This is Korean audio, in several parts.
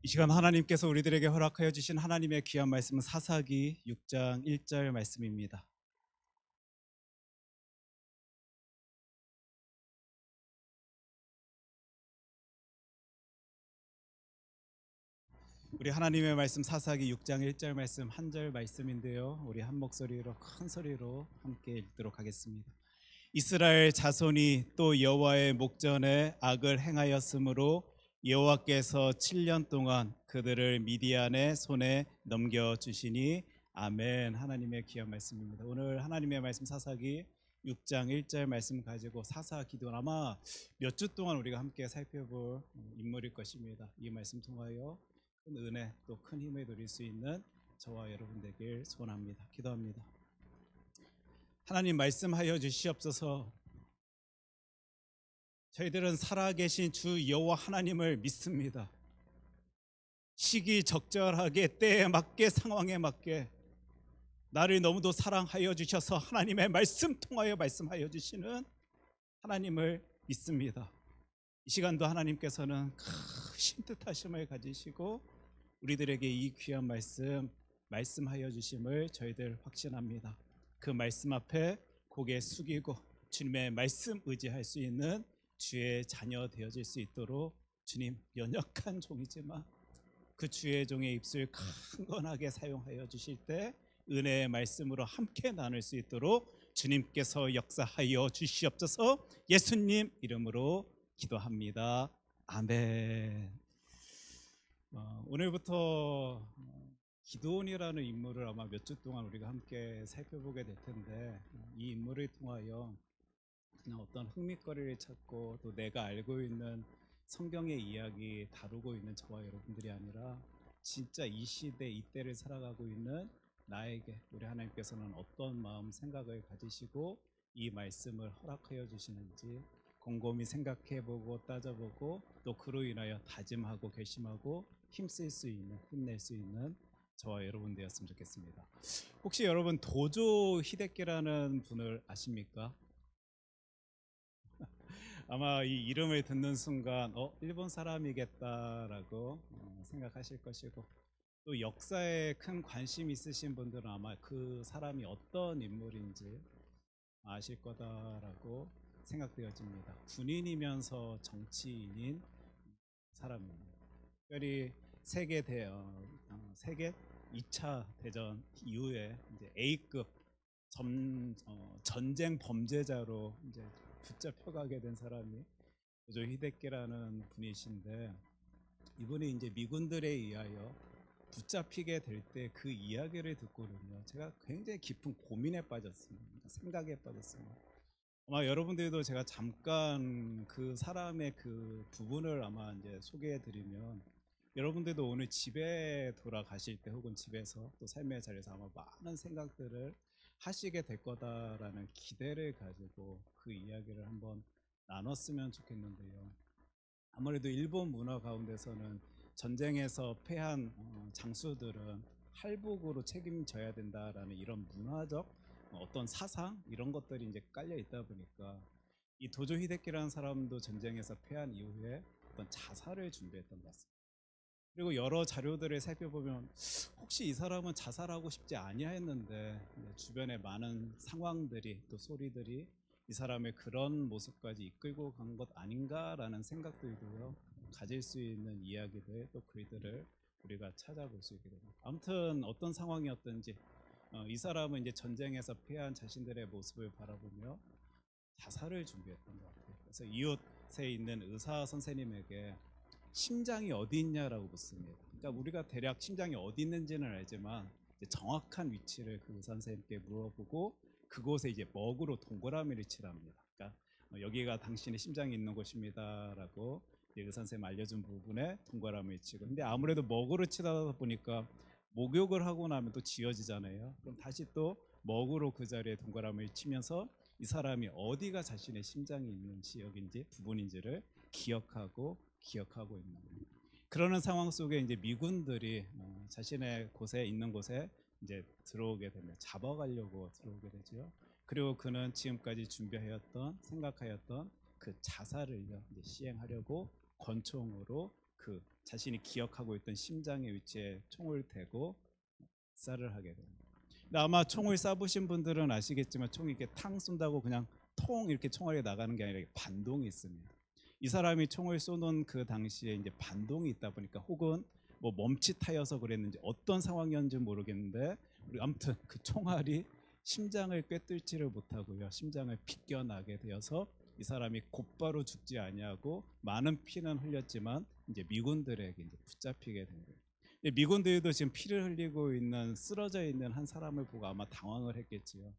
이 시간 하나님께서 우리들에게 허락하여 주신 하나님의 귀한 말씀은 사사기 6장 1절 말씀입니다. 우리 하나님의 말씀 사사기 6장 1절 말씀 한 절 말씀인데요. 우리 한 목소리로 큰 소리로 함께 읽도록 하겠습니다. 이스라엘 자손이 또 여호와의 목전에 악을 행하였으므로 여호와께서 7년 동안 그들을 미디안의 손에 넘겨주시니 아멘. 하나님의 귀한 말씀입니다. 오늘 하나님의 말씀 사사기 6장 1절 말씀 가지고 사사 기도 아마 몇 주 동안 우리가 함께 살펴볼 인물일 것입니다. 이 말씀 통하여 큰 은혜 또 큰 힘을 누릴 수 있는 저와 여러분 되길 소원합니다. 기도합니다. 하나님 말씀하여 주시옵소서. 저희들은 살아계신 주 여호와 하나님을 믿습니다. 시기적절하게 때에 맞게 상황에 맞게 나를 너무도 사랑하여 주셔서 하나님의 말씀 통하여 말씀하여 주시는 하나님을 믿습니다. 이 시간도 하나님께서는 크신 뜻하심을 가지시고 우리들에게 이 귀한 말씀 말씀하여 주심을 저희들 확신합니다. 그 말씀 앞에 고개 숙이고 주님의 말씀 의지할 수 있는 주의 자녀 되어질 수 있도록 주님 연약한 종이지만 그 주의 종의 입술 강건하게 사용하여 주실 때 은혜의 말씀으로 함께 나눌 수 있도록 주님께서 역사하여 주시옵소서. 예수님 이름으로 기도합니다. 아멘. 오늘부터 기드온이라는 인물을 아마 몇 주 동안 우리가 함께 살펴보게 될 텐데 이 인물을 통하여 그냥 어떤 흥미거리를 찾고 또 내가 알고 있는 성경의 이야기 다루고 있는 저와 여러분들이 아니라 진짜 이 시대 이때를 살아가고 있는 나에게 우리 하나님께서는 어떤 마음 생각을 가지시고 이 말씀을 허락하여 주시는지 곰곰이 생각해보고 따져보고 또 그로 인하여 다짐하고 결심하고 힘낼 수 있는 저와 여러분 되었으면 좋겠습니다. 혹시 여러분 도조 히데키라는 분을 아십니까? 아마 이 이름을 듣는 순간 일본 사람이겠다라고 생각하실 것이고 또 역사에 큰 관심 있으신 분들은 아마 그 사람이 어떤 인물인지 아실 거다라고 생각되어집니다. 군인이면서 정치인인 사람입니다. 특별히 세계 2차 대전 이후에 이제 A급 전쟁 범죄자로 이제 붙잡혀가게 된 사람이 도조 히데키라는 분이신데 이분이 이제 미군들에 의하여 붙잡히게 될 때 그 이야기를 듣고는요 제가 굉장히 깊은 고민에 빠졌습니다. 생각에 빠졌습니다. 아마 여러분들도 제가 잠깐 그 사람의 그 부분을 아마 이제 소개해 드리면 여러분들도 오늘 집에 돌아가실 때 혹은 집에서 또 삶의 자리에서 아마 많은 생각들을 하시게 될 거다라는 기대를 가지고 그 이야기를 한번 나눴으면 좋겠는데요. 아무래도 일본 문화 가운데서는 전쟁에서 패한 장수들은 할복으로 책임져야 된다라는 이런 문화적 어떤 사상 이런 것들이 이제 깔려 있다 보니까 이 도조 히데키라는 사람도 전쟁에서 패한 이후에 어떤 자살을 준비했던 것 같습니다. 그리고 여러 자료들을 살펴보면 혹시 이 사람은 자살하고 싶지 아니했는데 주변에 많은 상황들이 또 소리들이 이 사람의 그런 모습까지 이끌고 간 것 아닌가라는 생각들도요 가질 수 있는 이야기들 또 글들을 우리가 찾아볼 수 있게 됩니다. 아무튼 어떤 상황이었든지 이 사람은 이제 전쟁에서 패한 자신들의 모습을 바라보며 자살을 준비했던 것 같아요. 그래서 이웃에 있는 의사 선생님에게 심장이 어디 있냐라고 묻습니다. 그러니까 우리가 대략 심장이 어디 있는지는 알지만 이제 정확한 위치를 그 의사 선생님께 물어보고 그곳에 이제 먹으로 동그라미를 칠합니다. 그러니까 여기가 당신의 심장이 있는 곳입니다라고 의사 선생님 알려준 부분에 동그라미를 치고 근데 아무래도 먹으로 치다 보니까 목욕을 하고 나면 또 지워지잖아요. 그럼 다시 또 먹으로 그 자리에 동그라미를 치면서 이 사람이 어디가 자신의 심장이 있는 지역인지 부분인지를 기억하고 있는 거예요. 그러는 상황 속에 이제 미군들이 자신의 곳에 있는 곳에 이제 들어오게 되면 잡아가려고 들어오게 되죠. 그리고 그는 지금까지 준비하였던 생각하였던 그 자살을 이제 시행하려고 권총으로 그 자신이 기억하고 있던 심장의 위치에 총을 대고 쌀을 하게 됩니다. 근데 아마 총을 쏴보신 분들은 아시겠지만 총이 이렇게 탕 쏜다고 그냥 통 이렇게 총알이 나가는 게 아니라 반동이 있습니다. 이 사람이 총을 쏘는 그 당시에 이제 반동이 있다 보니까 혹은 뭐 멈칫하여서 그랬는지 어떤 상황이었는지 모르겠는데 우리 아무튼 그 총알이 심장을 꿰뚫지를 못하고요. 심장을 비껴나게 되어서 이 사람이 곧바로 죽지 아니하고 많은 피는 흘렸지만 이제 미군들에게 이제 붙잡히게 된 거예요. 미군들도 지금 피를 흘리고 있는 쓰러져 있는 한 사람을 보고 아마 당황을 했겠지요.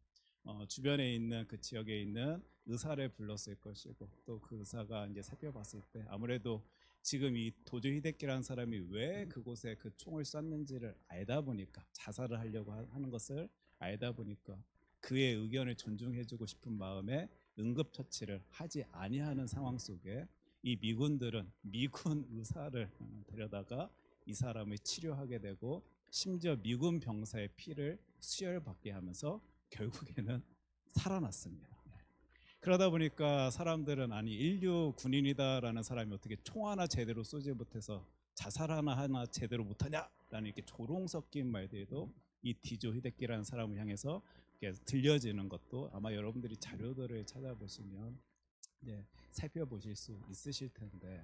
주변에 있는 그 지역에 있는 의사를 불렀을 것이고 또 그 의사가 이제 살펴봤을 때 아무래도 지금 이 도조 히데키라는 사람이 왜 그곳에 그 총을 쐈는지를 알다 보니까 자살을 하려고 하는 것을 알다 보니까 그의 의견을 존중해주고 싶은 마음에 응급처치를 하지 아니하는 상황 속에 이 미군들은 미군 의사를 데려다가 이 사람을 치료하게 되고 심지어 미군 병사의 피를 수혈받게 하면서 결국에는 살아났습니다. 그러다 보니까 사람들은 아니 인류 군인이다라는 사람이 어떻게 총 하나 제대로 쏘지 못해서 자살 하나 제대로 못하냐라는 이렇게 조롱 섞인 말들도 이 디조 히데키라는 사람을 향해서 들려지는 것도 아마 여러분들이 자료들을 찾아보시면 살펴보실 수 있으실 텐데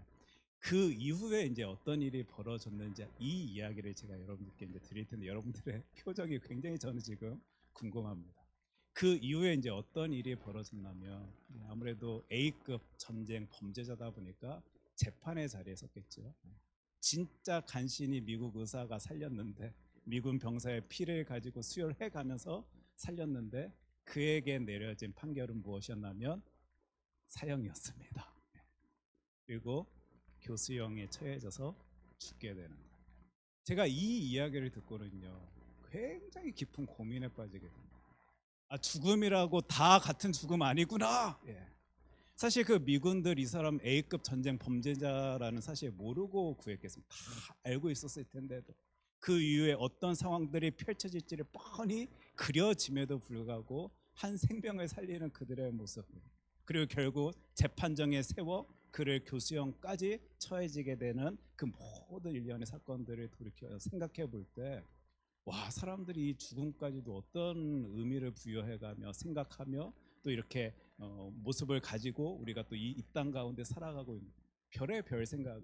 그 이후에 이제 어떤 일이 벌어졌는지 이 이야기를 제가 여러분들께 이제 드릴 텐데 여러분들의 표정이 굉장히 저는 지금 궁금합니다. 그 이후에 이제 어떤 일이 벌어졌냐면 아무래도 A급 전쟁 범죄자다 보니까 재판의 자리에 섰겠죠. 진짜 간신히 미국 의사가 살렸는데 미군 병사의 피를 가지고 수혈해 가면서 살렸는데 그에게 내려진 판결은 무엇이었냐면 사형이었습니다. 그리고 교수형에 처해져서 죽게 되는 거예요. 제가 이 이야기를 듣고는요 굉장히 깊은 고민에 빠지게 됩니다. 아, 죽음이라고 다 같은 죽음 아니구나. 사실 그 미군들 이 사람 A급 전쟁 범죄자라는 사실 모르고 구했겠습니다. 다 알고 있었을 텐데도 그 이후에 어떤 상황들이 펼쳐질지를 뻔히 그려짐에도 불구하고 한 생명을 살리는 그들의 모습, 그리고 결국 재판정에 세워 그를 교수형까지 처해지게 되는 그 모든 일련의 사건들을 돌이켜 생각해 볼 때 와, 사람들이 이 죽음까지도 어떤 의미를 부여해가며 생각하며 또 이렇게 모습을 가지고 우리가 또 이 땅 가운데 살아가고 있는 별의 별 생각을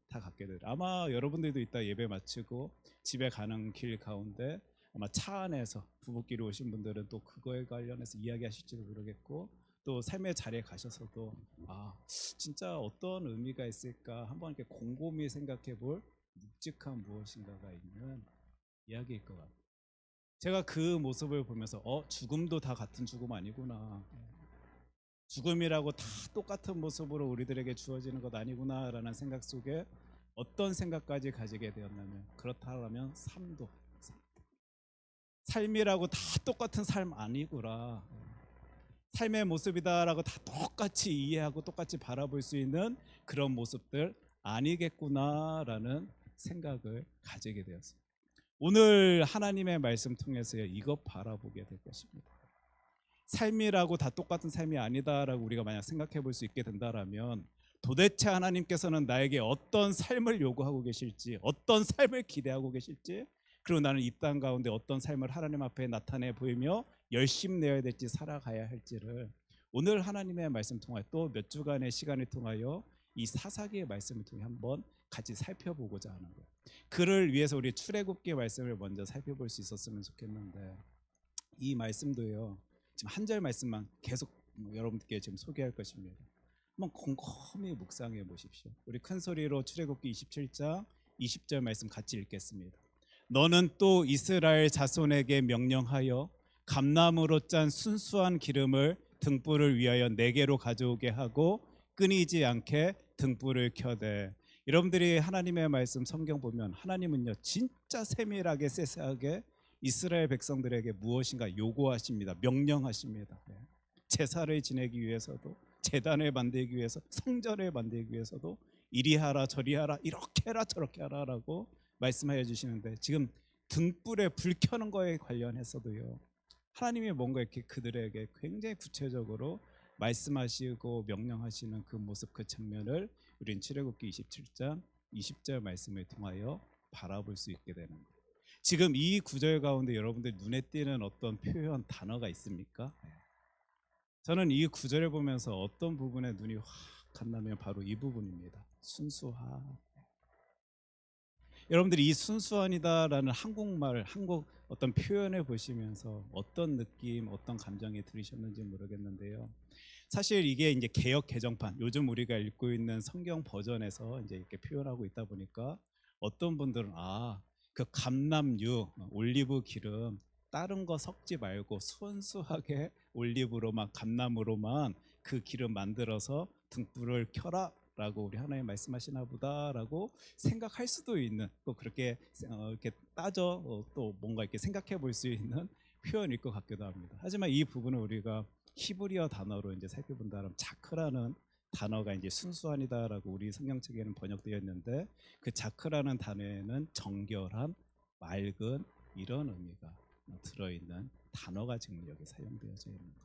다 갖게 돼요. 아마 여러분들도 이따 예배 마치고 집에 가는 길 가운데 아마 차 안에서 부부끼리 오신 분들은 또 그거에 관련해서 이야기하실지도 모르겠고 또 삶의 자리에 가셔서도 아 진짜 어떤 의미가 있을까 한번 이렇게 곰곰이 생각해 볼 묵직한 무엇인가가 있는 이야기일 것 같아요. 제가 그 모습을 보면서 죽음도 다 같은 죽음 아니구나, 죽음이라고 다 똑같은 모습으로 우리들에게 주어지는 것 아니구나라는 생각 속에 어떤 생각까지 가지게 되었냐면 그렇다면 삶이라고 다 똑같은 삶 아니구나, 삶의 모습이다라고 다 똑같이 이해하고 똑같이 바라볼 수 있는 그런 모습들 아니겠구나라는 생각을 가지게 되었습니다. 오늘 하나님의 말씀 통해서 이것 바라보게 될 것입니다. 삶이라고 다 똑같은 삶이 아니다라고 우리가 만약 생각해 볼 수 있게 된다라면 도대체 하나님께서는 나에게 어떤 삶을 요구하고 계실지, 어떤 삶을 기대하고 계실지, 그리고 나는 이 땅 가운데 어떤 삶을 하나님 앞에 나타내 보이며 열심 내어야 될지 살아가야 할지를 오늘 하나님의 말씀 통하여 또 몇 주간의 시간을 통하여 이 사사기의 말씀을 통해 한번 같이 살펴보고자 하는 거예요. 그를 위해서 우리 출애굽기 말씀을 먼저 살펴볼 수 있었으면 좋겠는데 이 말씀도요 지금 한 절 말씀만 계속 여러분들께 지금 소개할 것입니다. 한번 곰곰이 묵상해 보십시오. 우리 큰 소리로 출애굽기 27장 20절 말씀 같이 읽겠습니다. 너는 또 이스라엘 자손에게 명령하여 감나무로 짠 순수한 기름을 등불을 위하여 내게로 가져오게 하고 끊이지 않게 등불을 켜되. 여러분들이 하나님의 말씀 성경 보면 하나님은요 진짜 세밀하게 세세하게 이스라엘 백성들에게 무엇인가 요구하십니다. 명령하십니다. 제사를 지내기 위해서도, 제단을 만들기 위해서, 성전을 만들기 위해서도 이리 하라 저리 하라 이렇게 하라 저렇게 하라라고 말씀하여 주시는데 지금 등불에 불 켜는 거에 관련해서도요 하나님이 뭔가 이렇게 그들에게 굉장히 구체적으로 말씀하시고 명령하시는 그 모습, 그 장면을 우린 출애굽기 27장 20절 말씀을 통하여 바라볼 수 있게 되는 거예요. 지금 이 구절 가운데 여러분들 눈에 띄는 어떤 표현 단어가 있습니까? 저는 이 구절을 보면서 어떤 부분에 눈이 확 갔냐면 바로 이 부분입니다. 순수한. 여러분들이 이 순수한이다라는 한국말, 한국 어떤 표현을 보시면서 어떤 느낌, 어떤 감정이 들으셨는지 모르겠는데요. 사실 이게 이제 개역 개정판, 요즘 우리가 읽고 있는 성경 버전에서 이제 이렇게 표현하고 있다 보니까 어떤 분들은 그 감람유, 올리브 기름 다른 거 섞지 말고 순수하게 올리브로만 감람으로만 그 기름 만들어서 등불을 켜라 라고 우리 하나님 말씀하시나 보다라고 생각할 수도 있는, 또 그렇게 이렇게 따져 또 뭔가 이렇게 생각해 볼 수 있는 표현일 것 같기도 합니다. 하지만 이 부분을 우리가 히브리어 단어로 이제 살펴본다면 자크라는 단어가 이제 순수한이다라고 우리 성경책에는 번역되어 있는데, 그 자크라는 단어에는 정결한, 맑은 이런 의미가 들어있는 단어가 지금 여기 사용되어져 있는 거예요.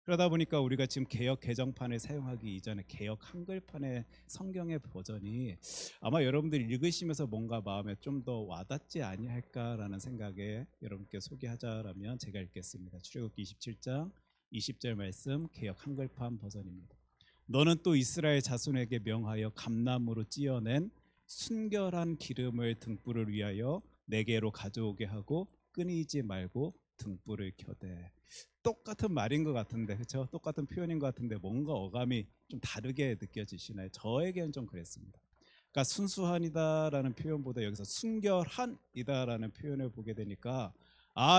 그러다 보니까 우리가 지금 개역 개정판을 사용하기 이전에 개역 한글판의 성경의 버전이 아마 여러분들이 읽으시면서 뭔가 마음에 좀 더 와닿지 아니할까라는 생각에 여러분께 소개하자라면 제가 읽겠습니다. 출애굽기 27장 20절 말씀, 개역 한글판 버전입니다. 너는 또 이스라엘 자손에게 명하여 감람으로 찌어낸 순결한 기름을 등불을 위하여 내게로 가져오게 하고 끊이지 말고 등불을 켜되. 똑같은 말인 것 같은데, 그렇죠? 똑같은 표현인 것 같은데 뭔가 어감이 좀 다르게 느껴지시나요? 저에게는 좀 그랬습니다. 그러니까 순수한이다라는 표현보다 여기서 순결한이다라는 표현을 보게 되니까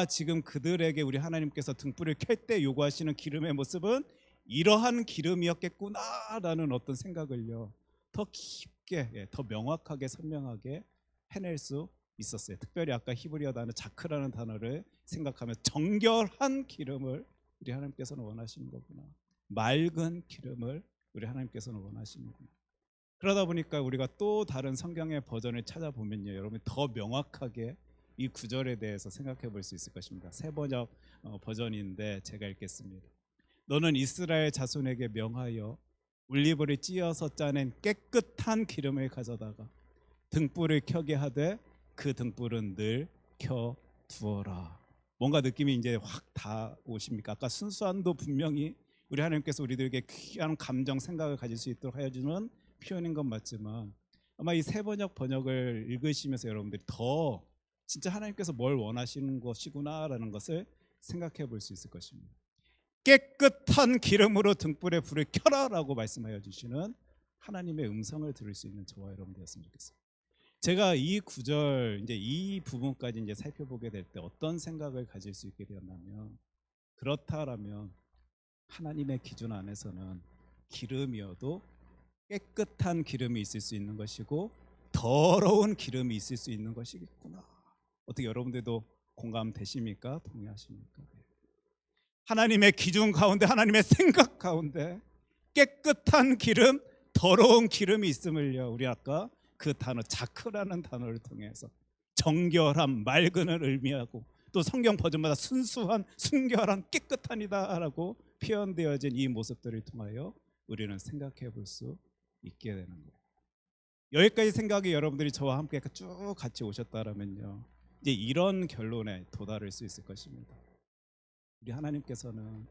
지금 그들에게 우리 하나님께서 등불을 켤 때 요구하시는 기름의 모습은 이러한 기름이었겠구나라는 어떤 생각을요 더 깊게, 더 명확하게 선명하게 해낼 수 있었어요. 특별히 아까 히브리어 단어 자크라는 단어를 생각하면 정결한 기름을 우리 하나님께서는 원하시는 거구나, 맑은 기름을 우리 하나님께서는 원하시는구나. 그러다 보니까 우리가 또 다른 성경의 버전을 찾아보면요, 여러분 더 명확하게 이 구절에 대해서 생각해 볼 수 있을 것입니다. 새 번역 버전인데 제가 읽겠습니다. 너는 이스라엘 자손에게 명하여 올리브를 찧어서 짜낸 깨끗한 기름을 가져다가 등불을 켜게 하되 그 등불은 늘 켜두어라. 뭔가 느낌이 이제 확 다 오십니까? 아까 순수함도 분명히 우리 하나님께서 우리들에게 귀한 감정, 생각을 가질 수 있도록 하여 주는 표현인 건 맞지만, 아마 이 새 번역을 읽으시면서 여러분들이 더 진짜 하나님께서 뭘 원하시는 것이구나라는 것을 생각해 볼 수 있을 것입니다. 깨끗한 기름으로 등불에 불을 켜라라고 말씀하여 주시는 하나님의 음성을 들을 수 있는 저와 여러분 되었으면 좋겠습니다. 제가 이 구절 이제 이 부분까지 이제 살펴보게 될 때 어떤 생각을 가질 수 있게 되었냐면, 그렇다라면 하나님의 기준 안에서는 기름이어도 깨끗한 기름이 있을 수 있는 것이고 더러운 기름이 있을 수 있는 것이겠구나. 어떻게 여러분들도 공감되십니까? 동의하십니까? 하나님의 기준 가운데, 하나님의 생각 가운데 깨끗한 기름, 더러운 기름이 있음을요, 우리 아까 그 단어 자크라는 단어를 통해서 정결함, 맑은을 의미하고, 또 성경 버전마다 순수한, 순결한, 깨끗한이다라고 표현되어진 이 모습들을 통하여 우리는 생각해 볼 수 있게 되는 거예요. 여기까지 생각이 여러분들이 저와 함께 쭉 같이 오셨다라면요, 이제 이런 결론에 도달할 수 있을 것입니다. 우리 하나님께서는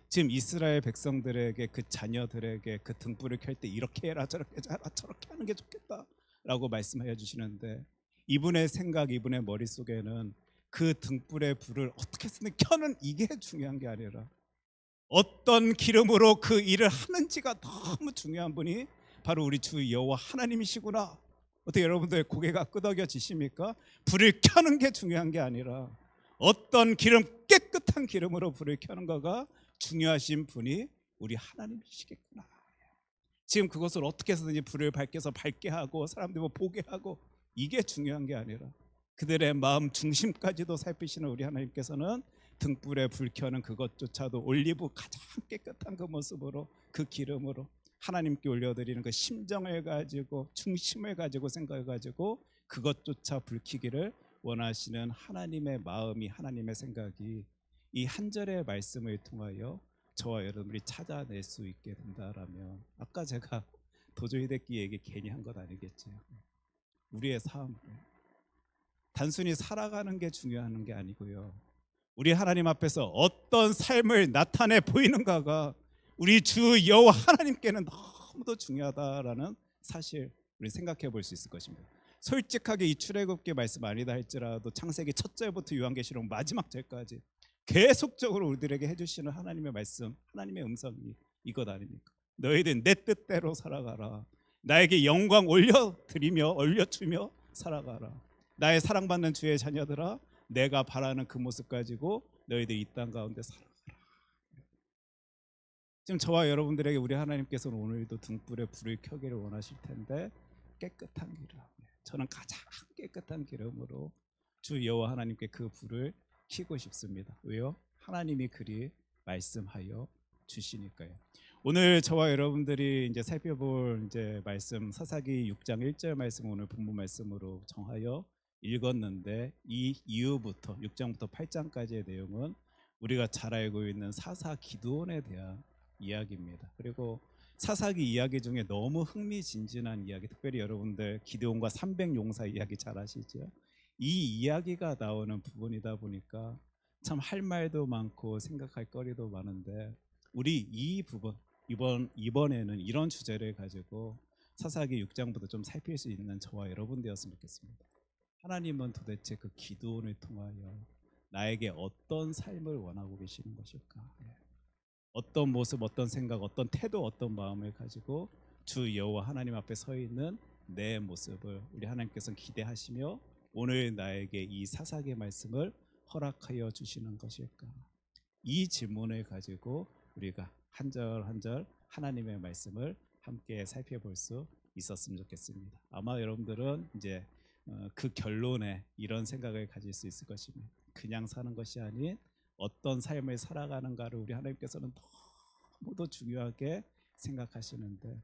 지금 이스라엘 백성들에게, 그 자녀들에게 그 등불을 켤 때 이렇게 해라, 저렇게 해라, 저렇게 하는 게 좋겠다라고 말씀하여 주시는데, 이분의 생각, 이분의 머릿속에는 그 등불의 불을 어떻게 쓰는 켜는 이게 중요한 게 아니라 어떤 기름으로 그 일을 하는지가 너무 중요한 분이 바로 우리 주 여호와 하나님이시구나. 어떻게 여러분들 고개가 끄덕여지십니까? 불을 켜는 게 중요한 게 아니라 어떤 기름, 깨끗한 기름으로 불을 켜는 거가 중요하신 분이 우리 하나님이시겠구나. 지금 그것을 어떻게 해서든지 불을 밝혀서 밝게 하고 사람들이 보게 하고 이게 중요한 게 아니라 그들의 마음 중심까지도 살피시는 우리 하나님께서는 등불에 불 켜는 그것조차도 올리브 가장 깨끗한 그 모습으로, 그 기름으로 하나님께 올려드리는 그 심정을 가지고, 중심을 가지고, 생각을 가지고 그것조차 불키기를 원하시는 하나님의 마음이, 하나님의 생각이 이 한 절의 말씀을 통하여 저와 여러분들이 찾아낼 수 있게 된다라면, 아까 제가 도저 히데키에게 괜히 한 것 아니겠지요. 우리의 삶, 단순히 살아가는 게 중요한 게 아니고요. 우리 하나님 앞에서 어떤 삶을 나타내 보이는가가 우리 주 여호와 하나님께는 너무도 중요하다라는 사실 우리 생각해 볼 수 있을 것입니다. 솔직하게 이 출애굽기 말씀 아니다 할지라도 창세기 첫 절부터 요한계시록 마지막 절까지 계속적으로 우리들에게 해주시는 하나님의 말씀, 하나님의 음성이 이것 아닙니까? 너희들 내 뜻대로 살아가라. 나에게 영광 올려드리며 올려주며 살아가라. 나의 사랑받는 주의 자녀들아, 내가 바라는 그 모습 가지고 너희들 이 땅 가운데 살아가라. 지금 저와 여러분들에게 우리 하나님께서는 오늘도 등불에 불을 켜기를 원하실 텐데 깨끗한 기름, 저는 가장 깨끗한 기름으로 주 여호와 하나님께 그 불을 켜고 싶습니다. 왜요? 하나님이 그리 말씀하여 주시니까요. 오늘 저와 여러분들이 이제 살펴볼 이제 말씀 사사기 6장 1절 말씀 오늘 본문 말씀으로 정하여 읽었는데 이 이후부터 6장부터 8장까지의 내용은 우리가 잘 알고 있는 사사 기드온에 대한 이야기입니다. 그리고 사사기 이야기 중에 너무 흥미진진한 이야기, 특별히 여러분들 기드온과 300용사 이야기 잘 아시죠? 이 이야기가 나오는 부분이다 보니까 참 할 말도 많고 생각할 거리도 많은데 우리 이 부분 이번에는 이런 주제를 가지고 사사기 6장부터 좀 살필 수 있는 저와 여러분 되었으면 좋겠습니다. 하나님은 도대체 그 기드온을 통하여 나에게 어떤 삶을 원하고 계시는 것일까? 어떤 모습, 어떤 생각, 어떤 태도, 어떤 마음을 가지고 주 여호와 하나님 앞에 서 있는 내 모습을 우리 하나님께서는 기대하시며 오늘 나에게 이 사사기의 말씀을 허락하여 주시는 것일까? 이 질문을 가지고 우리가 한 절 한 절 하나님의 말씀을 함께 살펴볼 수 있었으면 좋겠습니다. 아마 여러분들은 이제 그 결론에 이런 생각을 가질 수 있을 것입니다. 그냥 사는 것이 아닌 어떤 삶을 살아가는가를 우리 하나님께서는 너무도 중요하게 생각하시는데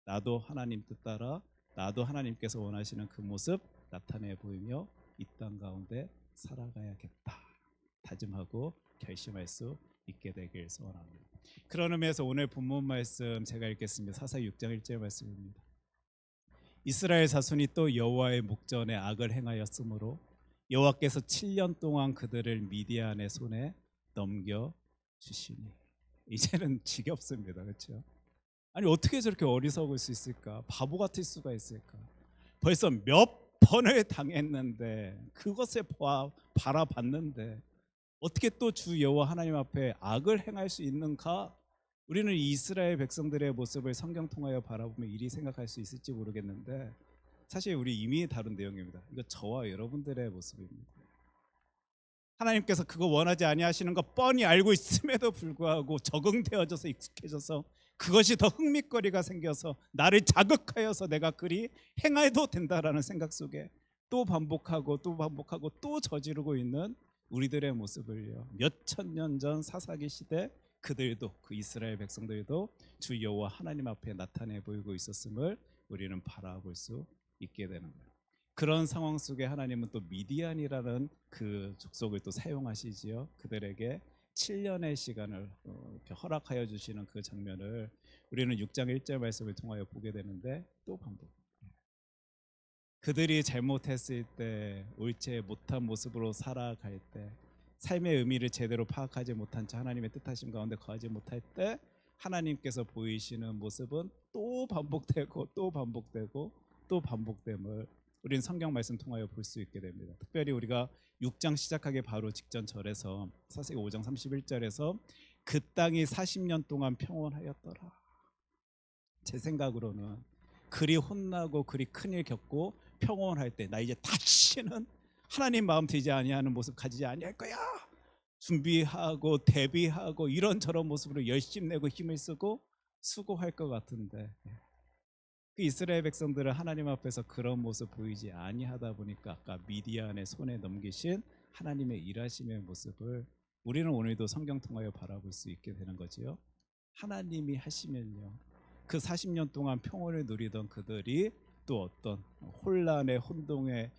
나도 하나님 뜻 따라 나도 하나님께서 원하시는 그 모습 나타내 보이며 이 땅 가운데 살아가야겠다 다짐하고 결심할 수 있게 되길 소원합니다. 그런 의미에서 오늘 본문 말씀 제가 읽겠습니다. 사사기 6장 1절 말씀입니다. 이스라엘 자손이 또 여호와의 목전에 악을 행하였으므로 여호와께서 7년 동안 그들을 미디안의 손에 넘겨 주시니. 이제는 지겹습니다. 그렇죠? 아니 어떻게 저렇게 어리석을 수 있을까? 바보 같을 수가 있을까? 벌써 몇 번을 당했는데 그것을 바라봤는데 어떻게 또 주 여호와 하나님 앞에 악을 행할 수 있는가? 우리는 이스라엘 백성들의 모습을 성경 통하여 바라보며 이리 생각할 수 있을지 모르겠는데 사실 우리 이미 다룬 내용입니다. 이거 저와 여러분들의 모습입니다. 하나님께서 그거 원하지 아니하시는 거 뻔히 알고 있음에도 불구하고 적응되어져서 익숙해져서 그것이 더 흥미거리가 생겨서 나를 자극하여서 내가 그리 행해도 된다라는 생각 속에 또 반복하고 또 반복하고 또 저지르고 있는 우리들의 모습을요. 몇천 년 전 사사기 시대 그들도 그 이스라엘 백성들도 주 여호와 하나님 앞에 나타내 보이고 있었음을 우리는 바라볼 수 있게 되는 거예요. 그런 상황 속에 하나님은 또 미디안이라는 그 족속을 또 사용하시지요. 그들에게 7년의 시간을 이렇게 허락하여 주시는 그 장면을 우리는 6장 1절 말씀을 통하여 보게 되는데 또 반복. 그들이 잘못했을 때 옳지 못한 모습으로 살아갈 때 삶의 의미를 제대로 파악하지 못한 채 하나님의 뜻하심 가운데 거하지 못할 때 하나님께서 보이시는 모습은 또 반복되고 또 반복되고 또 반복됨을 우리는 성경 말씀 통하여 볼 수 있게 됩니다. 특별히 우리가 6장 시작하기 바로 직전 절에서 사사기 5장 31절에서 그 땅이 40년 동안 평온하였더라. 제 생각으로는 그리 혼나고 그리 큰일 겪고 평온할 때 나 이제 다시는 하나님 마음 되지 아니하는 모습 가지지 아니할 거야 준비하고 대비하고 이런저런 모습으로 열심 내고 힘을 쓰고 수고할 것 같은데 그 이스라엘 백성들은 하나님 앞에서 그런 모습 보이지 아니하다 보니까 아까 미디안의 손에 넘기신 하나님의 일하심의 모습을 우리는 오늘도 성경 통하여 바라볼 수 있게 되는 거지요. 하나님이 하시면요 그 40년 동안 평온을 누리던 그들이 또 어떤 혼란의 혼동의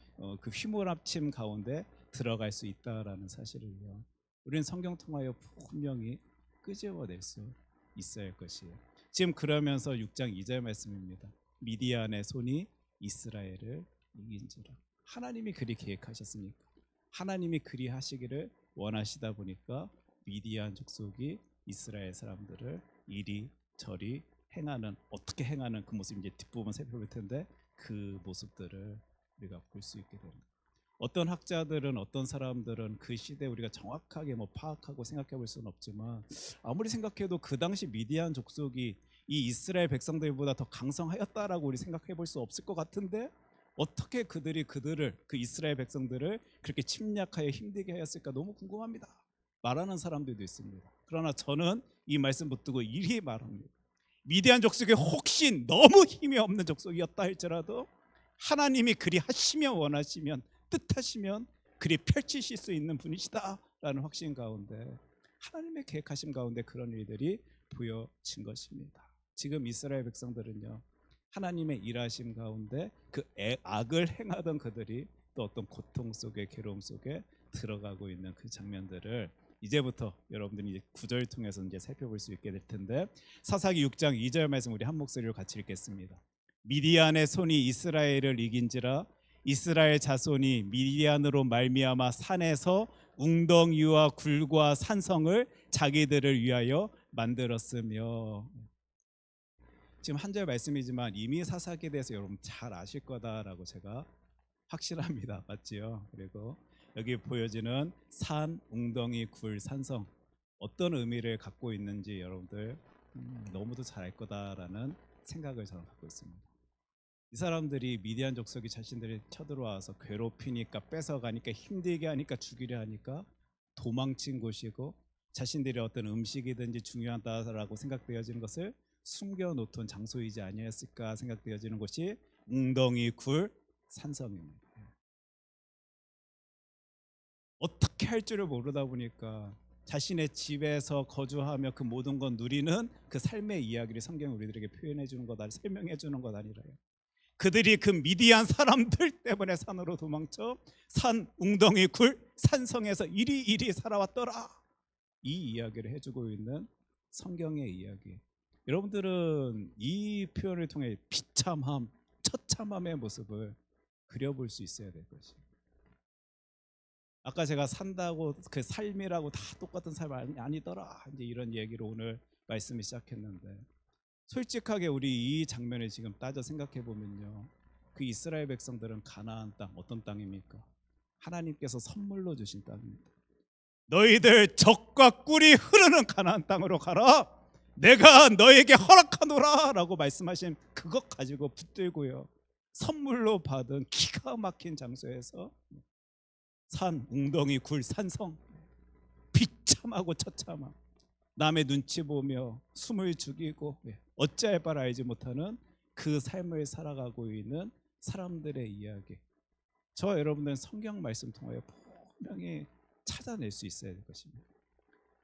그 휘몰아침 가운데 들어갈 수 있다라는 사실을요 우리는 성경 통하여 분명히 끄집어낼 수 있어야 할 것이에요. 지금 그러면서 6장 2절 말씀입니다. 미디안의 손이 이스라엘을 이긴지라. 하나님이 그리 계획하셨습니까? 하나님이 그리 하시기를 원하시다 보니까 미디안 족속이 이스라엘 사람들을 이리 저리 행하는, 어떻게 행하는 그 모습, 이제 뒷부분 살펴볼 텐데 그 모습들을 우리가 볼 수 있게 됩니다. 어떤 학자들은, 어떤 사람들은 그 시대 우리가 정확하게 뭐 파악하고 생각해 볼 수는 없지만, 아무리 생각해도 그 당시 미디안 족속이 이 이스라엘 백성들보다 더 강성하였다라고 우리 생각해 볼 수 없을 것 같은데, 어떻게 그들이 그 이스라엘 백성들을 그렇게 침략하여 힘들게 하였을까 너무 궁금합니다. 말하는 사람들도 있습니다. 그러나 저는 이 말씀 붙들고 이리 말합니다. 미디안 족속이 혹시 너무 힘이 없는 족속이었다 할지라도 하나님이 그리 하시면, 원하시면, 뜻하시면 그리 펼치실 수 있는 분이시다라는 확신 가운데, 하나님의 계획하심 가운데 그런 일들이 보여진 것입니다. 지금 이스라엘 백성들은요, 하나님의 일하심 가운데 그 악을 행하던 그들이 또 어떤 고통 속에, 괴로움 속에 들어가고 있는 그 장면들을 이제부터 여러분들이 이제 구절을 통해서 이제 살펴볼 수 있게 될 텐데, 사사기 6장 2절 말씀 우리 한 목소리로 같이 읽겠습니다. 미디안의 손이 이스라엘을 이긴지라. 이스라엘 자손이 미디안으로 말미암아 산에서 웅덩이와 굴과 산성을 자기들을 위하여 만들었으며. 지금 한 절 말씀이지만 이미 사사기에 대해서 여러분 잘 아실 거다라고 제가 확신합니다. 맞지요? 그리고 여기 보여지는 산, 웅덩이, 굴, 산성, 어떤 의미를 갖고 있는지 여러분들 너무도 잘 알 거다라는 생각을 저는 갖고 있습니다. 이 사람들이 미디안 족속이 자신들이 쳐들어와서 괴롭히니까, 뺏어가니까, 힘들게 하니까, 죽이려 하니까 도망친 곳이고, 자신들의 어떤 음식이든지 중요하다라고 생각되어지는 것을 숨겨놓던 장소이지 아니었을까 생각되어지는 곳이 웅덩이, 굴, 산성입니다. 어떻게 할 줄을 모르다 보니까 자신의 집에서 거주하며 그 모든 건 누리는 그 삶의 이야기를 성경이 우리들에게 표현해 주는 것, 설명해 주는 것 아니라요. 그들이 그 미디안 사람들 때문에 산으로 도망쳐 산, 웅덩이, 굴, 산성에서 이리 살아왔더라, 이 이야기를 해주고 있는 성경의 이야기. 여러분들은 이 표현을 통해 비참함, 처참함의 모습을 그려볼 수 있어야 될 것이에요. 아까 제가 산다고 그 삶이라고 다 똑같은 삶 아니더라, 이제 이런 얘기로 오늘 말씀을 시작했는데, 솔직하게 우리 이 장면을 지금 따져 생각해 보면요, 그 이스라엘 백성들은 가나안 땅, 어떤 땅입니까? 하나님께서 선물로 주신 땅입니다. 너희들 젖과 꿀이 흐르는 가나안 땅으로 가라, 내가 너에게 허락하노라 라고 말씀하신 그것 가지고 붙들고요, 선물로 받은 기가 막힌 장소에서 산, 웅덩이, 굴, 산성, 비참하고 처참함, 남의 눈치 보며 숨을 죽이고 어찌할 바를 알지 못하는 그 삶을 살아가고 있는 사람들의 이야기, 저 여러분들은 성경 말씀 통하여 분명히 찾아낼 수 있어야 될 것입니다.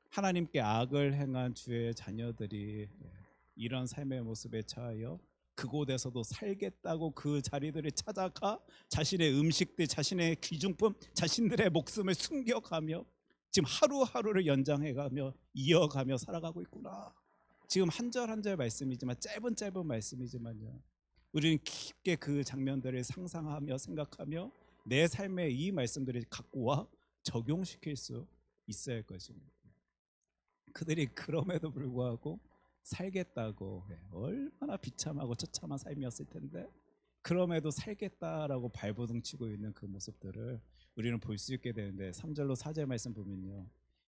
하나님께 악을 행한 주의 자녀들이 이런 삶의 모습에 처하여 그곳에서도 살겠다고 그 자리들을 찾아가 자신의 음식들, 자신의 귀중품, 자신들의 목숨을 숨겨가며 지금 하루하루를 연장해가며 이어가며 살아가고 있구나. 지금 한 절 한 절 말씀이지만, 짧은 말씀이지만요, 우리는 깊게 그 장면들을 상상하며 생각하며 내 삶에 이 말씀들을 갖고 와 적용시킬 수 있어야 할 것입니다. 그들이 그럼에도 불구하고 살겠다고, 얼마나 비참하고 처참한 삶이었을 텐데 그럼에도 살겠다라고 발버둥 치고 있는 그 모습들을 우리는 볼 수 있게 되는데, 3절로 4절 말씀 보면요,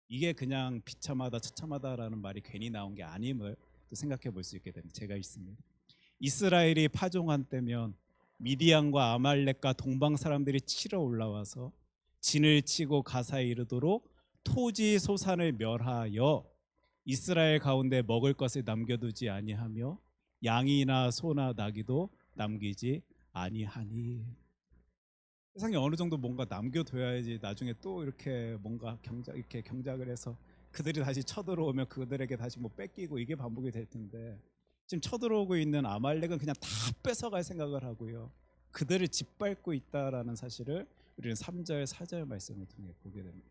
이게 그냥 비참하다 처참하다라는 말이 괜히 나온 게 아님을 또 생각해 볼 수 있게 됩니다. 제가 있습니다. 이스라엘이 파종한 때면 미디안과 아말렉과 동방 사람들이 치러 올라와서 진을 치고 가사에 이르도록 토지 소산을 멸하여 이스라엘 가운데 먹을 것을 남겨두지 아니하며 양이나 소나 나귀도 남기지 아니하니. 세상에 어느 정도 뭔가 남겨둬야지 나중에 또 이렇게 뭔가 이렇게 경작을 해서 그들이 다시 쳐들어오면 그들에게 다시 뭐 뺏기고 이게 반복이 될 텐데, 지금 쳐들어오고 있는 아말렉은 그냥 다 뺏어갈 생각을 하고요, 그들을 짓밟고 있다라는 사실을 우리는 3절 4절 말씀을 통해 보게 됩니다.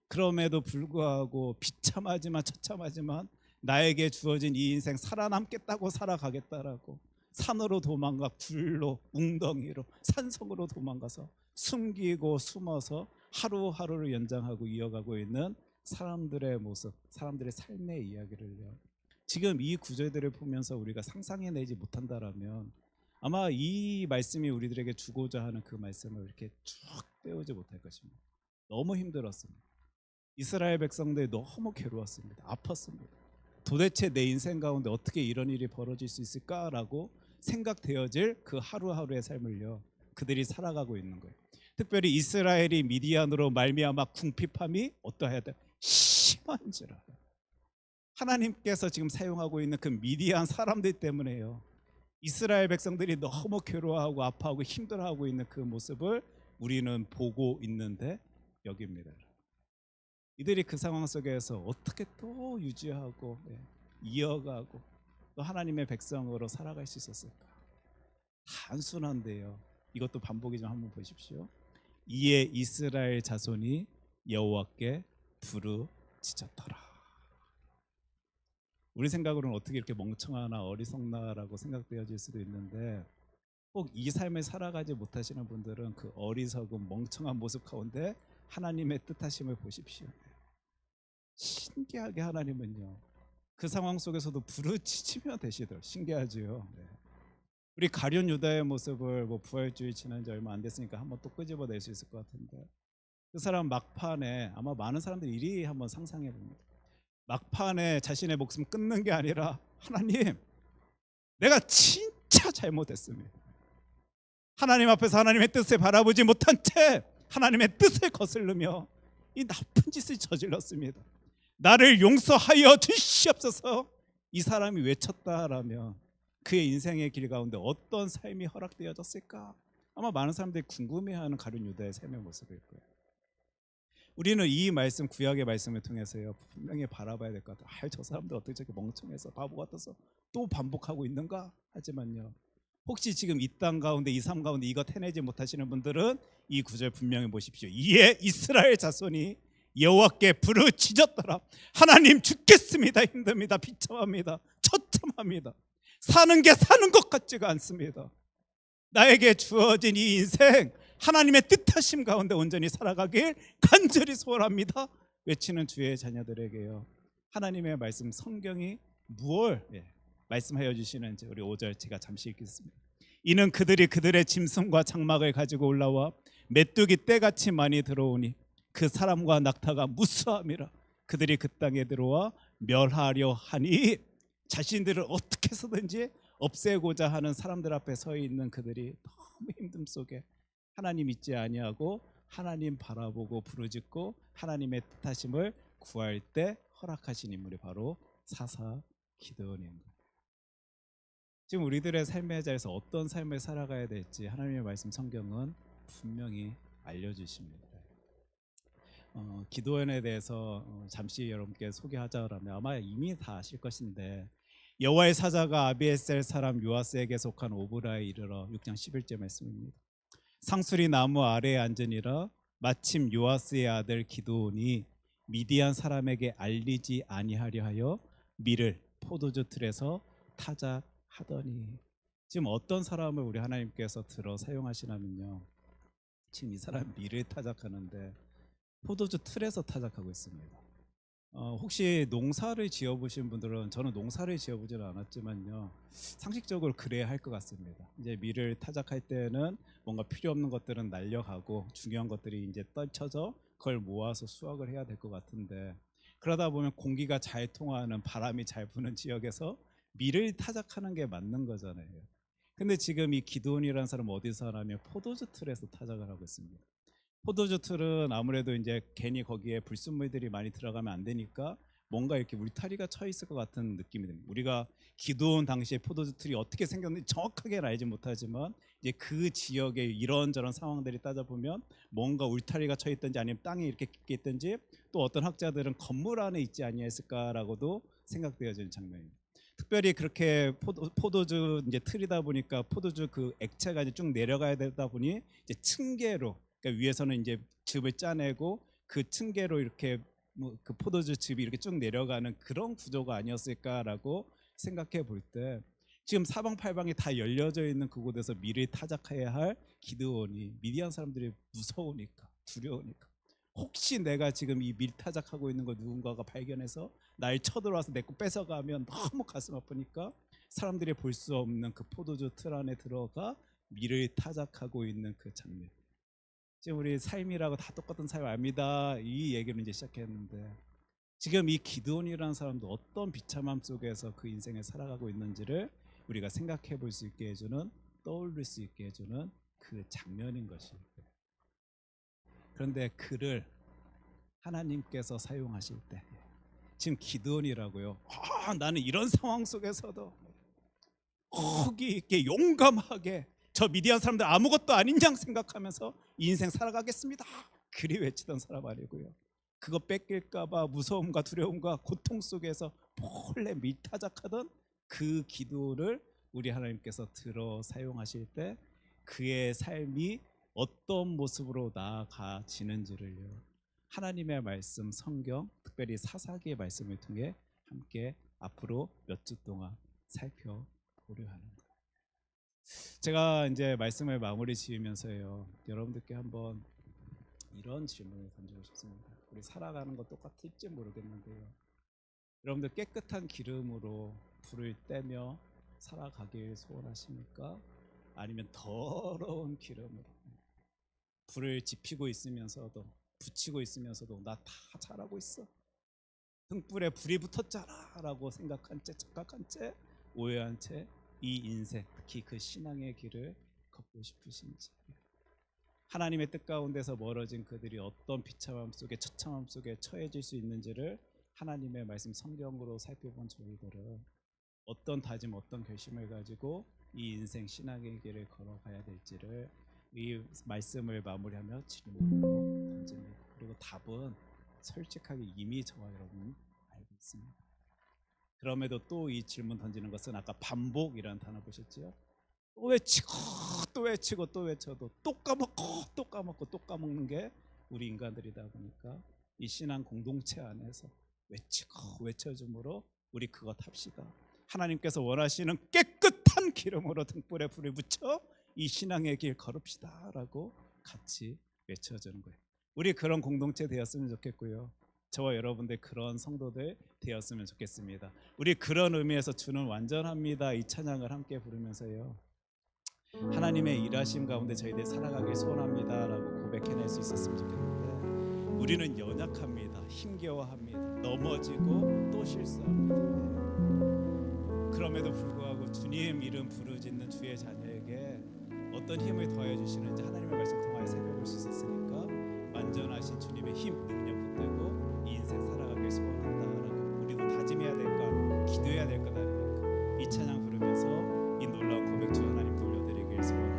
그럼에도 불구하고 비참하지만 처참하지만 나에게 주어진 이 인생 살아남겠다고 살아가겠다라고 산으로 도망가 굴로 웅덩이로 산속으로 도망가서 숨기고 숨어서 하루하루를 연장하고 이어가고 있는 사람들의 모습, 사람들의 삶의 이야기를요. 지금 이 구절들을 보면서 우리가 상상해내지 못한다라면 아마 이 말씀이 우리들에게 주고자 하는 그 말씀을 이렇게 쭉 빼오지 못할 것입니다. 너무 힘들었습니다. 이스라엘 백성들이 너무 괴로웠습니다. 아팠습니다. 도대체 내 인생 가운데 어떻게 이런 일이 벌어질 수 있을까라고 생각되어질 그 하루하루의 삶을요, 그들이 살아가고 있는 거예요. 특별히 이스라엘이 미디안으로 말미암아 궁핍함이 어떠해야 돼? 심한지라. 하나님께서 지금 사용하고 있는 그 미디안 사람들 때문에요, 이스라엘 백성들이 너무 괴로워하고 아파하고 힘들어하고 있는 그 모습을 우리는 보고 있는데 여기입니다. 이들이 그 상황 속에서 어떻게 또 유지하고 이어가고 또 하나님의 백성으로 살아갈 수 있었을까? 단순한데요, 이것도 반복이 좀 한번 보십시오. 이에 이스라엘 자손이 여호와께 부르짖었더라. 우리 생각으로는 어떻게 이렇게 멍청하나 어리석나라고 생각되어질 수도 있는데, 꼭 이 삶을 살아가지 못하시는 분들은 그 어리석은 멍청한 모습 가운데 하나님의 뜻하심을 보십시오. 신기하게 하나님은요, 그 상황 속에서도 부르짖으며 되시더라고요. 신기하죠. 우리 가룟 유다의 모습을 부활주의 지난 지 얼마 안 됐으니까 한번 또 끄집어낼 수 있을 것 같은데, 그 사람 막판에 아마 많은 사람들이 이리 한번 상상해 봅니다. 막판에 자신의 목숨 끊는 게 아니라, 하나님, 내가 진짜 잘못했습니다. 하나님 앞에서 하나님의 뜻을 바라보지 못한 채 하나님의 뜻을 거스르며 이 나쁜 짓을 저질렀습니다. 나를 용서하여 주시옵소서. 이 사람이 외쳤다라면 그의 인생의 길 가운데 어떤 삶이 허락되어졌을까? 아마 많은 사람들이 궁금해하는 가룟 유다의 삶의 모습일 거예요. 우리는 이 말씀, 구약의 말씀을 통해서요, 분명히 바라봐야 될 것 같아요. 저 사람들 어떻게 저렇게 멍청해서 바보 같아서 또 반복하고 있는가? 하지만요, 혹시 지금 이 땅 가운데, 이 삶 가운데 이거 해내지 못하시는 분들은 이 구절 분명히 보십시오. 이에 이스라엘 자손이 여호와께 부르짖었더라. 하나님, 죽겠습니다. 힘듭니다. 비참합니다. 처참합니다. 사는 게 사는 것 같지가 않습니다. 나에게 주어진 이 인생 하나님의 뜻하심 가운데 온전히 살아가길 간절히 소원합니다. 외치는 주의 자녀들에게요, 하나님의 말씀, 성경이 무엇 말씀하여 주시는지 우리 5절 제가 잠시 읽겠습니다. 이는 그들이 그들의 짐승과 장막을 가지고 올라와 메뚜기 떼같이 많이 들어오니 그 사람과 낙타가 무수함이라. 그들이 그 땅에 들어와 멸하려 하니, 자신들을 어떻게 해서든지 없애고자 하는 사람들 앞에 서 있는 그들이 너무 힘듦 속에 하나님 잊지 아니하고 하나님 바라보고 부르짖고 하나님의 뜻하심을 구할 때 허락하신 인물이 바로 사사 기드온입니다. 지금 우리들의 삶의 자리에서 어떤 삶을 살아가야 될지 하나님의 말씀, 성경은 분명히 알려주십니다. 기드온에 대해서 잠시 여러분께 소개하자라면 아마 이미 다 아실 것인데, 여호와의 사자가 아비에셀 사람 요아스에게 속한 오브라에 이르러 6장 11절 말씀입니다. 상수리 나무 아래에 앉으니라. 마침 요아스의 아들 기드온이 미디안 사람에게 알리지 아니하려 하여 밀을 포도주 틀에서 타작하더니. 지금 어떤 사람을 우리 하나님께서 들어 사용하시냐면요, 지금 이 사람 밀을 타작하는데 포도주 틀에서 타작하고 있습니다. 혹시 농사를 지어보신 분들은, 저는 농사를 지어보지는 않았지만요, 상식적으로 그래야 할 것 같습니다. 이제 밀을 타작할 때는 뭔가 필요 없는 것들은 날려가고 중요한 것들이 이제 떨쳐져 그걸 모아서 수확을 해야 될 것 같은데, 그러다 보면 공기가 잘 통하는, 바람이 잘 부는 지역에서 밀을 타작하는 게 맞는 거잖아요. 근데 지금 이 기드온이라는 사람은 어디서 하냐면 포도주 틀에서 타작을 하고 있습니다. 포도주 틀은 아무래도 이제 괜히 거기에 불순물들이 많이 들어가면 안 되니까 뭔가 이렇게 울타리가 쳐 있을 것 같은 느낌이 듭니다. 우리가 기드온 당시에 포도주 틀이 어떻게 생겼는지 정확하게는 알지 못하지만 이제 그 지역의 이런저런 상황들이 따져보면 뭔가 울타리가 쳐 있든지 아니면 땅에 이렇게 깊게 있든지, 또 어떤 학자들은 건물 안에 있지 아니했을까라고도 생각되어지는 장면입니다. 특별히 그렇게 포도주 이제 틀이다 보니까 포도주 그 액체가 이제 쭉 내려가야 되다 보니 이제 층계로, 그러니까 위에서는 이제 즙을 짜내고 그 층계로 이렇게 그 포도주 즙이 이렇게 쭉 내려가는 그런 구조가 아니었을까라고 생각해 볼 때, 지금 사방팔방이 다 열려져 있는 그곳에서 미를 타작해야 할 기드온이 미디안 사람들이 무서우니까, 두려우니까, 혹시 내가 지금 이 밀 타작하고 있는 걸 누군가가 발견해서 날 쳐들어와서 내 거 뺏어가면 너무 가슴 아프니까 사람들이 볼 수 없는 그 포도주 틀 안에 들어가 밀을 타작하고 있는 그 장면. 지금 우리 삶이라고 다 똑같은 삶 압니다, 이 얘기를 이제 시작했는데, 지금 이 기드온이라는 사람도 어떤 비참함 속에서 그 인생을 살아가고 있는지를 우리가 생각해 볼 수 있게 해주는, 떠올릴 수 있게 해주는 그 장면인 것이에요. 그런데 그를 하나님께서 사용하실 때, 지금 기드온이라고요, 나는 이런 상황 속에서도 호기 있게 용감하게 저 미디안 사람들 아무것도 아닌 양 생각하면서 이 인생 살아가겠습니다, 그리 외치던 사람 아니고요, 그거 뺏길까봐 무서움과 두려움과 고통 속에서 몰래 밀타작하던 그 기도를 우리 하나님께서 들어 사용하실 때 그의 삶이 어떤 모습으로 나아가지는지를요, 하나님의 말씀, 성경, 특별히 사사기의 말씀을 통해 함께 앞으로 몇 주 동안 살펴보려 하는 거예요. 제가 이제 말씀을 마무리 지으면서요, 여러분들께 한번 이런 질문을 던지고 싶습니다. 우리 살아가는 거 똑같을지 모르겠는데요, 여러분들 깨끗한 기름으로 불을 떼며 살아가길 소원하십니까? 아니면 더러운 기름으로 불을 지피고 있으면서도, 붙이고 있으면서도 나 다 잘하고 있어, 등불에 불이 붙었잖아 라고 생각한 채, 착각한 채, 오해한 채 이 인생, 특히 그 신앙의 길을 걷고 싶으신지, 하나님의 뜻 가운데서 멀어진 그들이 어떤 비참함 속에, 처참함 속에 처해질 수 있는지를 하나님의 말씀, 성경으로 살펴본 저희들은 어떤 다짐, 어떤 결심을 가지고 이 인생 신앙의 길을 걸어가야 될지를 이 말씀을 마무리하며 질문으로 던집니다. 그리고 답은 솔직하게 이미 저와 여러분 알고 있습니다. 그럼에도 또 이 질문 던지는 것은 아까 반복이라는 단어 보셨죠? 또 외치고 또 외치고 또 외쳐도 또 까먹고 또 까먹고 또 까먹는 게 우리 인간들이다 보니까 이 신앙 공동체 안에서 외치고 외쳐줌으로 우리 그것 합시다, 하나님께서 원하시는 깨끗한 기름으로 등불에 불을 붙여 이 신앙의 길 걸읍시다 라고 같이 외쳐주는 거예요. 우리 그런 공동체 되었으면 좋겠고요, 저와 여러분들 그런 성도들 되었으면 좋겠습니다. 우리 그런 의미에서 주는 완전합니다, 이 찬양을 함께 부르면서요, 하나님의 일하심 가운데 저희들 살아가길 소원합니다 라고 고백해낼 수 있었으면 좋겠는데, 우리는 연약합니다, 힘겨워합니다, 넘어지고 또 실수합니다. 그럼에도 불구하고 주님 이름 부르짖는 주의 자녀에게 어떤 힘을 더해 주시는지 하나님의 말씀 통하여 살펴볼 수 있었으니까, 완전하신 주님의 힘, 능력 붙들고 이 인생 살아가길 소원한다라고 우리도 다짐해야 될까, 기도해야 될 것 아닙니까? 이 찬양 부르면서 이 놀라운 고백 주 하나님 돌려드리길 소원합니다.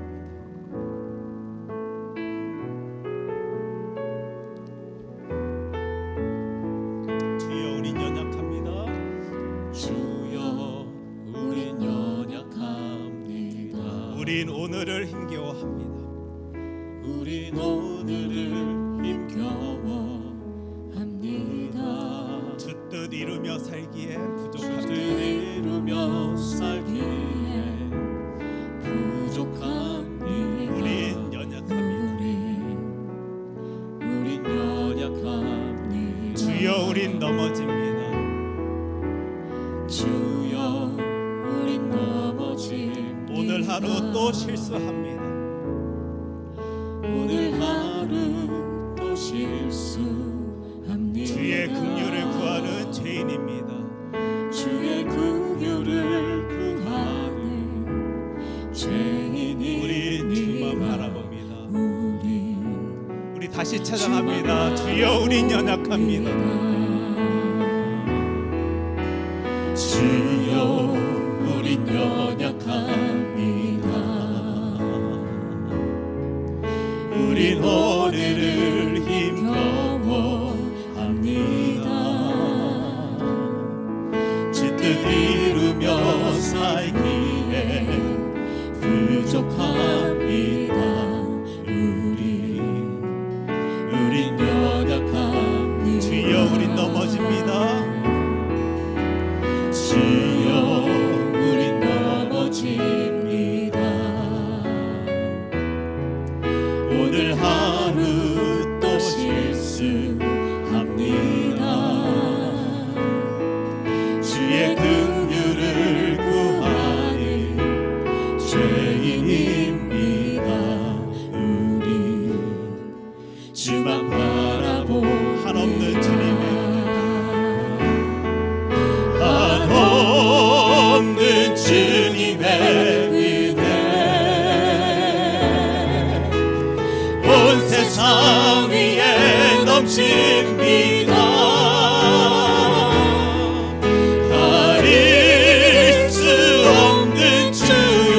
주여 우린 연약합니다. 주여 우린 연약합니다. 우린 오늘을 힘겨워합니다. 우린 오늘을 힘겨워합니다. 주 뜻 이루며 살기에 부족합니다. 이루며 살기에 부족합니다. 우린 연약합니다. 우린 연약합니다. 주여 우린 넘어집니다. 주여 우린 넘어집니다. 오늘 하루 또 실수합니다. 오늘 하루 또 실수합니다. 주의 긍휼을 구하는 죄인입니다. 주의 긍휼을 구하는 죄인입니다. 우린 주만 바라봅니다. 우리 다시 찬양합니다. 주만 주여 우린 연약합니다. 주여 우린 연약합니다. 우린 오늘을 힘겨워합니다. 주 뜻 이루며 살기에 부족합니다. 우린 연약합니다. 주여 우린 넘어집니다. 주여 우린 넘어집니다. 죄인입니다. 우리 주만 바라보 한없는 주님의 한없는 주님의 은혜 온 세상 위에 넘칩니다. 가릴 수 없는 주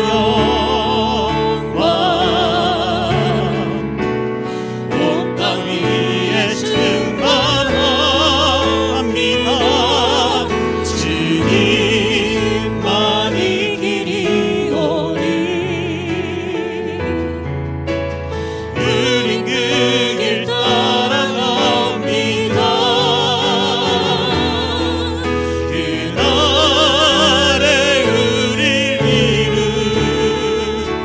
영광 온 땅 위에 충만합니다. 주님만이 길이오니 우린 그 길 따라갑니다. 그날에 우릴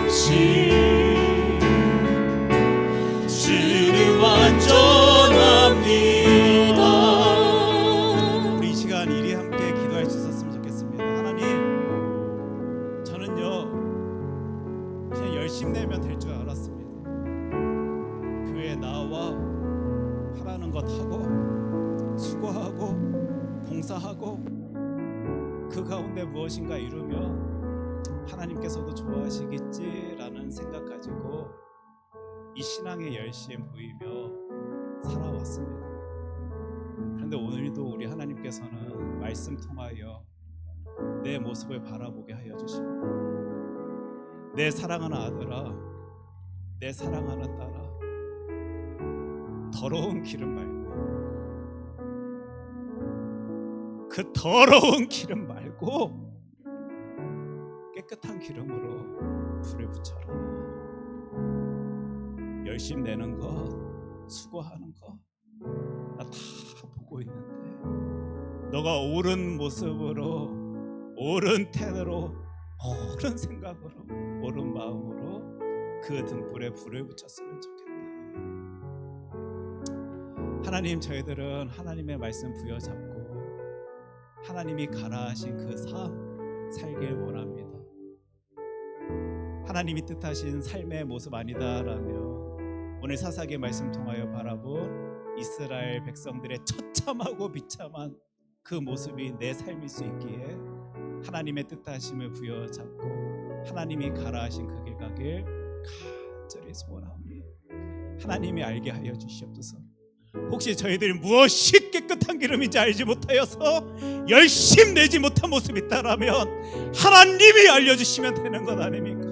이루신 주는 완전합니다. 우리 이 시간 이리 함께 기도할 수 있었으면 좋겠습니다. 하나님, 저는요 그냥 열심 내면 될 줄 알았습니다. 교회에 나와 하라는 것 하고 수고하고 봉사하고 그 가운데 무엇인가 이루면 하나님께서도 좋아하시겠지라는 생각 가지고 이 신앙의 열심 보이며 살아왔습니다. 그런데 오늘도 우리 하나님께서는 말씀 통하여 내 모습을 바라보게 하여 주십니다. 내 사랑하는 아들아, 내 사랑하는 딸아, 더러운 기름 말고, 그 더러운 기름 말고 깨끗한 기름으로 불을 붙여라. 열심 내는 것, 수고하는 것 나 다 보고 있는데 너가 옳은 모습으로, 옳은 태도로, 옳은 생각으로, 옳은 마음으로 그 등불에 불을 붙였으면 좋겠다. 하나님, 저희들은 하나님의 말씀 부여잡고 하나님이 가라 하신 그 삶 살길 원합니다. 하나님이 뜻하신 삶의 모습 아니다라며 오늘 사사기의 말씀 통하여 바라본 이스라엘 백성들의 처참하고 비참한 그 모습이 내 삶일 수 있기에 하나님의 뜻하심을 부여잡고 하나님이 가라 하신 그 길 가길 간절히 소원하오니 하나님이 알게 하여 주시옵소서. 혹시 저희들이 무엇이 깨끗한 기름인지 알지 못하여서 열심 내지 못한 모습이 있다라면 하나님이 알려주시면 되는 것 아닙니까?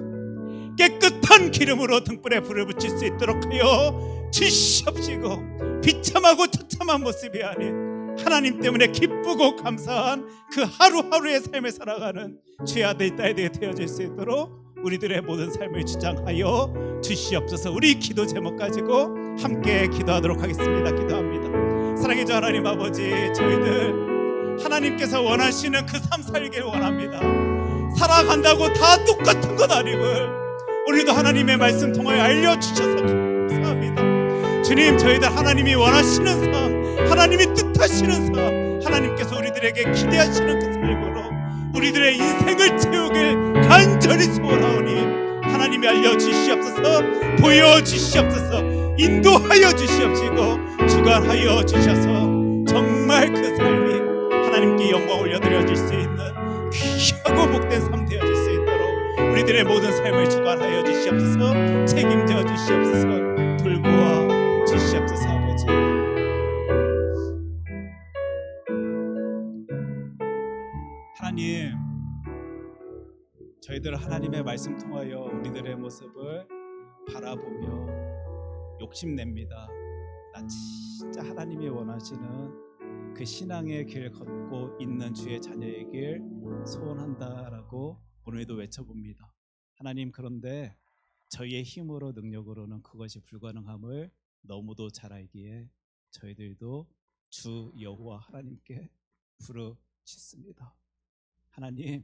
깨끗한 기름으로 등불에 불을 붙일 수 있도록 하여 주시옵시고 비참하고 처참한 모습이 아닌 하나님 때문에 기쁘고 감사한 그 하루하루의 삶을 살아가는 주의 아들 딸들이 되어질 수 있도록 우리들의 모든 삶을 주장하여 주시옵소서. 우리 기도 제목 가지고 함께 기도하도록 하겠습니다. 기도합니다. 사랑의 주 하나님 아버지, 저희들 하나님께서 원하시는 그 삶 살기를 원합니다. 살아간다고 다 똑같은 것 아님을 오늘도 하나님의 말씀 통하여 알려주셔서 감사합니다. 주님, 저희들 하나님이 원하시는 삶, 하나님이 뜻하시는 삶, 하나님께서 우리들에게 기대하시는 그 삶으로 우리들의 인생을 채우길 간절히 소원하오니 하나님이 알려주시옵소서, 보여주시옵소서, 인도하여 주시옵시고 주관하여 주셔서 정말 그 삶이 하나님께 영광 올려드려질 수 있는 귀하고 복된 삶 되어질 수 있도록 우리들의 모든 삶을 주관하여 주시옵소서, 책임져 주시옵소서, 돌보아 주시옵소서. 아버지, 하나님, 저희들 하나님의 말씀 통하여 우리들의 모습을 바라보며 욕심냅니다. 나 진짜 하나님이 원하시는 그 신앙의 길 걷고 있는 주의 자녀이길 소원한다라고 오늘도 외쳐봅니다. 하나님, 그런데 저희의 힘으로 능력으로는 그것이 불가능함을 너무도 잘 알기에 저희들도 주 여호와 하나님께 부르짖습니다. 하나님,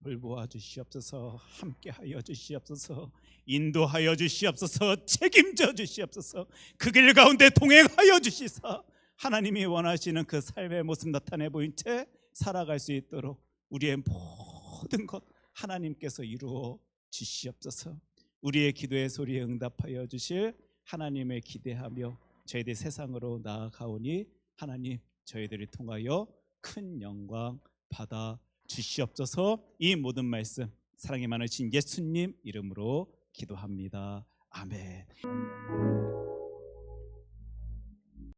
돌보아 주시옵소서, 함께하여 주시옵소서, 인도하여 주시옵소서, 책임져 주시옵소서, 그 길 가운데 동행하여 주시사 하나님이 원하시는 그 삶의 모습 나타내 보인 채 살아갈 수 있도록 우리의 모든 것 하나님께서 이루어 주시옵소서. 우리의 기도의 소리에 응답하여 주실 하나님을 기대하며 저희들 세상으로 나아가오니 하나님 저희들을 통하여 큰 영광 받아 주시옵소서. 이 모든 말씀 사랑이 많으신 예수님 이름으로 기도합니다. 아멘.